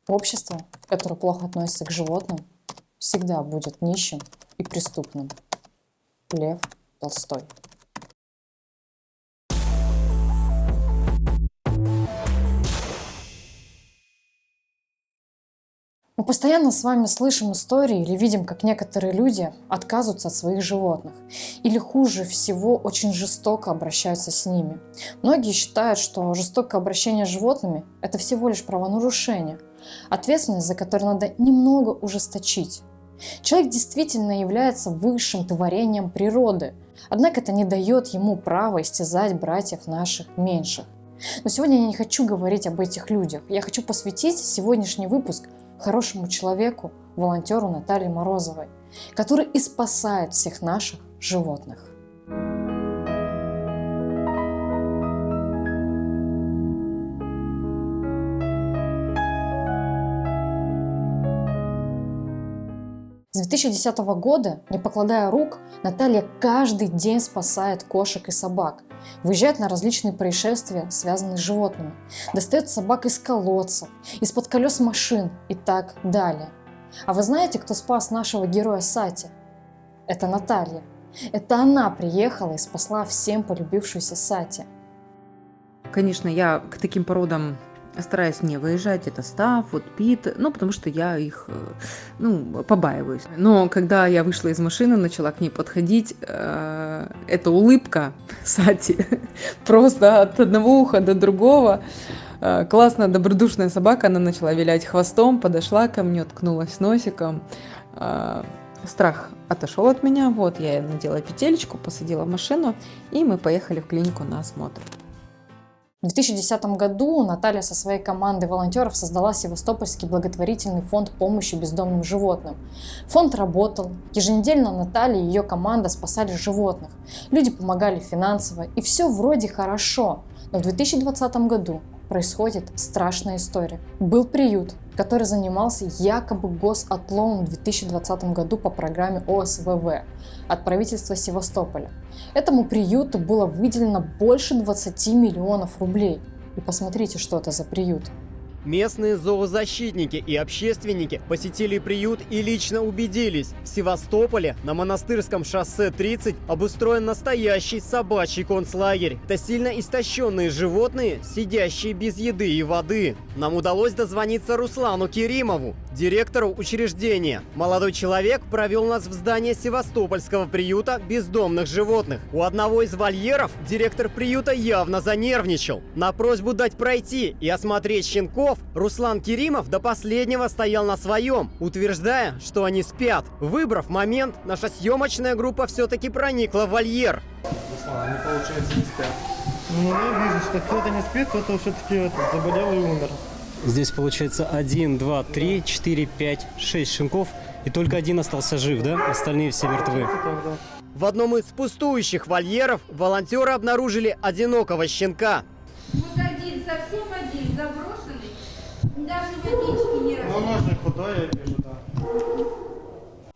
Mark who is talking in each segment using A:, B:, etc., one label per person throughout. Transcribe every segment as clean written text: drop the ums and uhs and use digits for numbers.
A: Общество, которое плохо относится к животным, всегда будет нищим и преступным. Лев Толстой. Мы постоянно с вами слышим истории или видим, как некоторые люди отказываются от своих животных. Или хуже всего, очень жестоко обращаются с ними. Многие считают, что жестокое обращение с животными – это всего лишь правонарушение, ответственность за которое надо немного ужесточить. Человек действительно является высшим творением природы, однако это не дает ему права истязать братьев наших меньших. Но сегодня я не хочу говорить об этих людях. Я хочу посвятить сегодняшний выпуск хорошему человеку, волонтеру Наталье Морозовой, который и спасает всех наших животных. С 2010 года, не покладая рук, Наталья каждый день спасает кошек и собак, выезжает на различные происшествия, связанные с животными, достает собак из колодцев, из-под колес машин и так далее. А вы знаете, кто спас нашего героя Сати? Это Наталья. Это она приехала и спасла всем полюбившуюся Сати.
B: Конечно, я к таким породам стараюсь не выезжать, это Стаф, вот Пит, потому что я их, побаиваюсь. Но когда я вышла из машины, начала к ней подходить, эта улыбка Сати просто от одного уха до другого. Классная, добродушная собака, она начала вилять хвостом, подошла ко мне, ткнулась носиком. Страх отошел от меня, вот я надела петелечку, посадила в машину, и мы поехали в клинику на осмотр.
A: В 2010 году Наталья со своей командой волонтеров создала Севастопольский благотворительный фонд помощи бездомным животным. Фонд работал. Еженедельно Наталья и ее команда спасали животных. Люди помогали финансово, и все вроде хорошо. Но в 2020 году происходит страшная история. Был приют, который занимался якобы госотловом в 2020 году по программе ОСВВ от правительства Севастополя. Этому приюту было выделено больше 20 миллионов рублей. И посмотрите, что это за приют.
C: Местные зоозащитники и общественники посетили приют и лично убедились, в Севастополе на Монастырском шоссе 30 обустроен настоящий собачий концлагерь. Это сильно истощенные животные, сидящие без еды и воды. Нам удалось дозвониться Руслану Керимову, директору учреждения. Молодой человек провел нас в здание Севастопольского приюта бездомных животных. У одного из вольеров директор приюта явно занервничал. На просьбу дать пройти и осмотреть щенков Руслан Керимов до последнего стоял на своем, утверждая, что они спят. Выбрав момент, наша съемочная группа все-таки проникла в вольер.
D: Руслан, они, получается, не спят. Я вижу, что кто-то не спит, кто-то все-таки заболел и умер.
E: Здесь получается 1, 2, 3, 4, 5, 6 щенков, и только один остался жив, да? Остальные все мертвы.
C: В одном из пустующих вольеров волонтеры обнаружили одинокого щенка.
F: Вот один, совсем один, заброшенный, даже водички не
D: Ну, он очень худой, я вижу, да.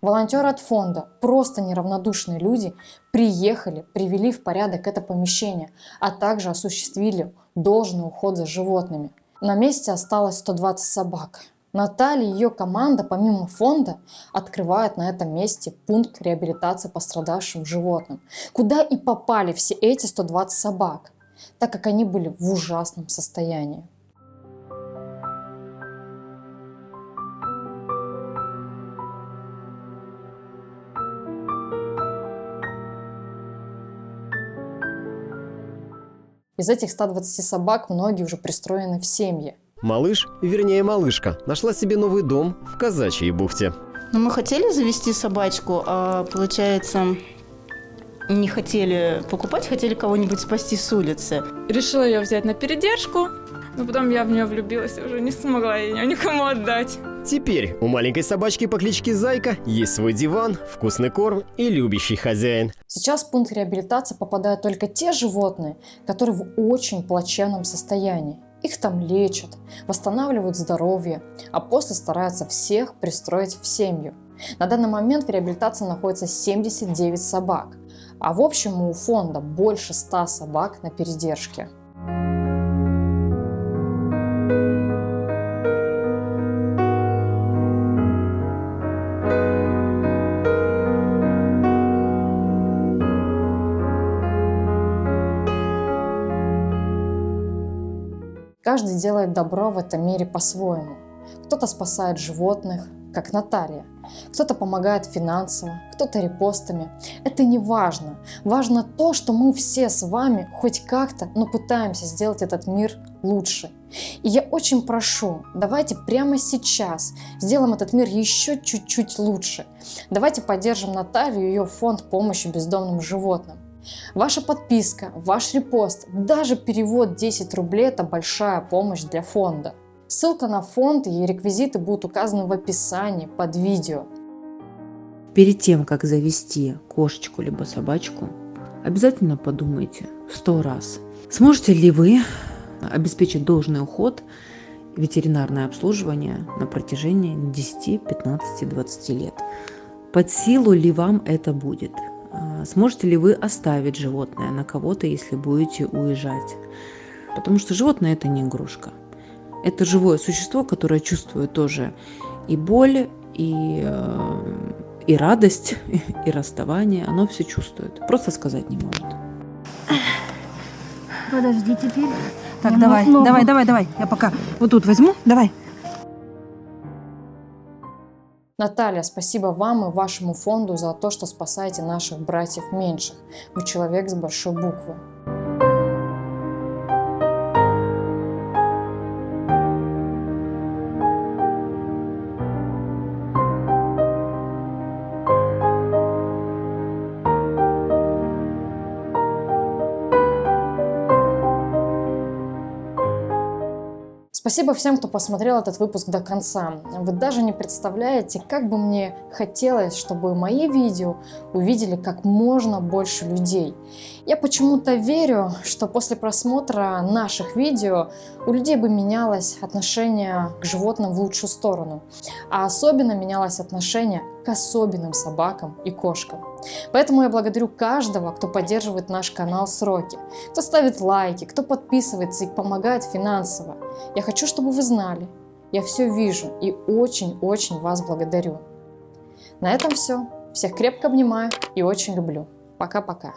A: Волонтеры от фонда, просто неравнодушные люди, приехали, привели в порядок это помещение, а также осуществили должный уход за животными. На месте осталось 120 собак. Наталья и ее команда, помимо фонда, открывают на этом месте пункт реабилитации пострадавшим животным, куда и попали все эти 120 собак, так как они были в ужасном состоянии. Из этих 120 собак многие уже пристроены в семьи.
C: Малыш, вернее малышка, нашла себе новый дом в Казачьей бухте.
G: Мы хотели завести собачку, а получается, не хотели покупать, хотели кого-нибудь спасти с улицы.
H: Решила ее взять на передержку, но потом я в нее влюбилась и уже не смогла ее никому отдать.
C: Теперь у маленькой собачки по кличке Зайка есть свой диван, вкусный корм и любящий хозяин.
A: Сейчас в пункт реабилитации попадают только те животные, которые в очень плачевном состоянии. Их там лечат, восстанавливают здоровье, а после стараются всех пристроить в семью. На данный момент в реабилитации находится 79 собак, а в общем у фонда больше 100 собак на передержке. Каждый делает добро в этом мире по-своему. Кто-то спасает животных, как Наталья. Кто-то помогает финансово, кто-то репостами. Это не важно. Важно то, что мы все с вами хоть как-то, но пытаемся сделать этот мир лучше. И я очень прошу, давайте прямо сейчас сделаем этот мир еще чуть-чуть лучше. Давайте поддержим Наталью и ее фонд помощи бездомным животным. Ваша подписка, ваш репост, даже перевод 10 рублей – это большая помощь для фонда. Ссылка на фонд и реквизиты будут указаны в описании под видео.
B: Перед тем, как завести кошечку либо собачку, обязательно подумайте 100 раз, сможете ли вы обеспечить должный уход и ветеринарное обслуживание на протяжении 10, 15, 20 лет. Под силу ли вам это будет? Сможете ли вы оставить животное на кого-то, если будете уезжать? Потому что животное – это не игрушка. Это живое существо, которое чувствует тоже и боль, и радость, и расставание. Оно все чувствует. Просто сказать не может.
I: Подожди теперь.
J: Так, давай. Я пока вот тут возьму. Давай.
A: Наталья, спасибо вам и вашему фонду за то, что спасаете наших братьев меньших. Вы человек с большой буквы. Спасибо всем, кто посмотрел этот выпуск до конца. Вы даже не представляете, как бы мне хотелось, чтобы мои видео увидели как можно больше людей. Я почему-то верю, что после просмотра наших видео у людей бы менялось отношение к животным в лучшую сторону. А особенно менялось отношение к особенным собакам и кошкам. Поэтому я благодарю каждого, кто поддерживает наш канал «Сроки», кто ставит лайки, кто подписывается и помогает финансово. Я хочу, чтобы вы знали, я все вижу и очень-очень вас благодарю. На этом все. Всех крепко обнимаю и очень люблю. Пока-пока.